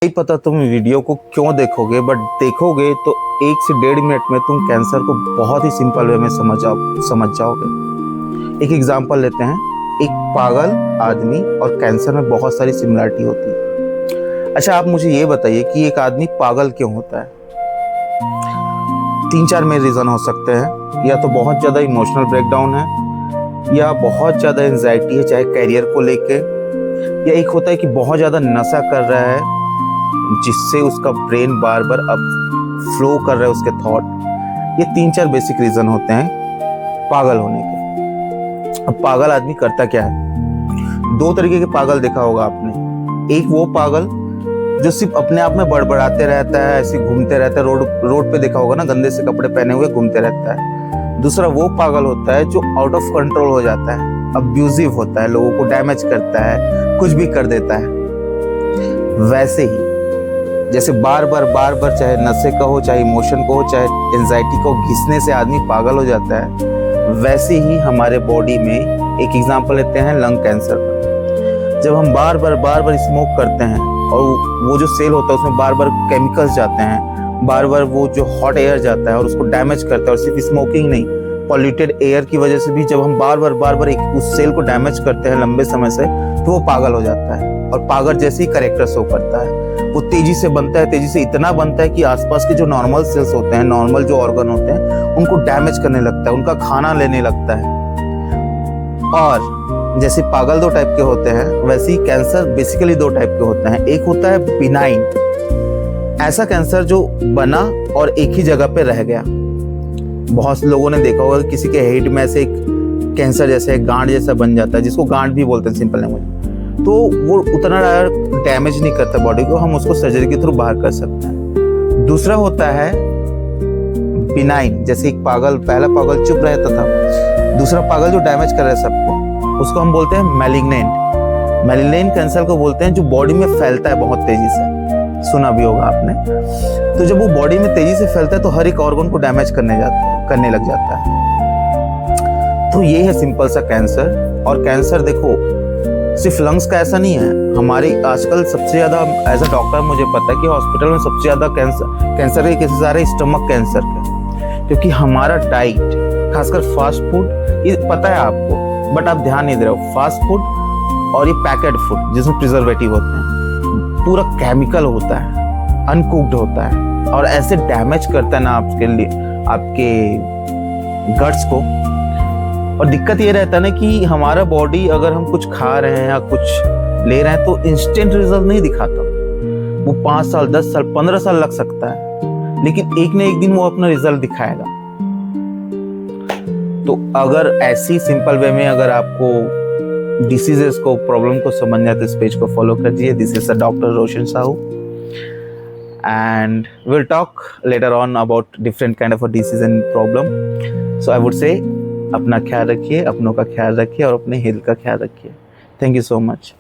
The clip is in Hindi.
नहीं पता तुम वीडियो को क्यों देखोगे, बट देखोगे तो 1 से 1.5 मिनट में तुम कैंसर को बहुत ही सिंपल वे में समझ जाओगे। एक एग्जांपल लेते हैं। एक पागल आदमी और कैंसर में बहुत सारी सिमिलरिटी होती है। अच्छा, आप मुझे ये बताइए कि एक आदमी पागल क्यों होता है? 3-4 मेन रीज़न हो सकते हैं। या तो बहुत ज़्यादा इमोशनल ब्रेकडाउन है, या बहुत ज़्यादा एंजाइटी है चाहे करियर को लेके, या एक होता है कि बहुत ज़्यादा नशा कर रहा है जिससे उसका ब्रेन बार बार अब फ्लो कर रहा है उसके थॉट। ये 3-4 बेसिक रीज़न होते हैं पागल होने के। अब पागल आदमी करता क्या है? 2 तरीके के पागल देखा होगा आपने। एक वो पागल जो सिर्फ अपने आप में बड़बड़ाते रहता है, ऐसे घूमते रहता है, रोड पे देखा होगा ना, गंदे से कपड़े पहने हुए घूमते रहता है। दूसरा वो पागल होता है जो आउट ऑफ कंट्रोल हो जाता है, अब्यूजिव होता है, लोगों को डैमेज करता है, कुछ भी कर देता है। वैसे ही जैसे बार बार चाहे नशे का हो, चाहे इमोशन को हो, चाहे एंजाइटी को घिसने से आदमी पागल हो जाता है, वैसे ही हमारे बॉडी में एक एग्जांपल लेते हैं लंग कैंसर का। जब हम बार बार स्मोक करते हैं और वो जो सेल होता है उसमें बार बार केमिकल्स जाते हैं, बार बार वो जो हॉट एयर जाता है और उसको डैमेज करता है। और सिर्फ स्मोकिंग नहीं, पॉल्यूटेड एयर की वजह से भी जब हम बार बार उस सेल को डैमेज करते हैं लंबे समय से, तो वो पागल हो जाता है और पागल जैसे ही कैरेक्टर शो करता है। वो तेजी से बनता है, तेजी से इतना बनता है कि आसपास के जो नॉर्मल सेल्स होते हैं, नॉर्मल जो ऑर्गन होते हैं, उनको डैमेज करने लगता है, उनका खाना लेने लगता है। और जैसे पागल 2 टाइप के होते हैं, वैसे ही कैंसर बेसिकली 2 टाइप के होते हैं। एक होता है बिनाइन, ऐसा कैंसर जो बना और एक ही जगह पे रह गया। बहुत लोगों ने देखा होगा किसी के हेड में ऐसे एक कैंसर जैसे गांठ जैसा बन जाता है, जिसको गांठ भी बोलते हैं सिंपल लैंग्वेज में। तो वो उतना डैमेज नहीं करता बॉडी को, हम उसको सर्जरी के थ्रू बाहर कर सकते हैं। दूसरा होता है बिनाइन, जैसे एक पागल, पहला पागल चुप रहता था, दूसरा पागल जो डैमेज कर रहा है सबको, उसको हम बोलते हैं मैलिग्नेंट। मैलिग्नेंट कैंसर को बोलते हैं जो बॉडी में फैलता है बहुत तेजी से, सुना भी होगा आपने। तो जब वो बॉडी में तेजी से फैलता है तो हर एक ऑर्गन को डैमेज करने लग जाता है। तो ये है सिंपल सा कैंसर। और कैंसर देखो सिर्फ लंग्स का ऐसा नहीं है, हमारी आजकल सबसे ज़्यादा एज अ डॉक्टर मुझे पता है कि हॉस्पिटल में सबसे ज़्यादा कैंसर के केसेस आ रहे हैं स्टमक कैंसर के। क्योंकि हमारा डाइट, खासकर फास्ट फूड, ये पता है आपको बट आप ध्यान नहीं दे रहे हो, फास्ट फूड और ये पैकेट फूड जिसमें प्रिजर्वेटिव होते हैं, पूरा केमिकल होता है, अनकुक्ड होता है और ऐसे डैमेज करता है ना आपके गट्स को। और दिक्कत ये रहता है ना कि हमारा बॉडी अगर हम कुछ खा रहे हैं या कुछ ले रहे हैं तो इंस्टेंट रिजल्ट नहीं दिखाता। वो 5 साल, 10 साल, 15 साल लग सकता है, लेकिन एक न एक दिन वो अपना रिजल्ट दिखाएगा। तो अगर ऐसी सिंपल वे में अगर आपको डिसीजेस को, प्रॉब्लम को समझना है तो इस पेज को फॉलो कर दीजिए। This is doctor Roshan Sahu and we'll talk later on about different kind of a disease and problem. So I would say अपना ख्याल रखिए, अपनों का ख्याल रखिए और अपने हेल्थ का ख्याल रखिए। Thank you so much.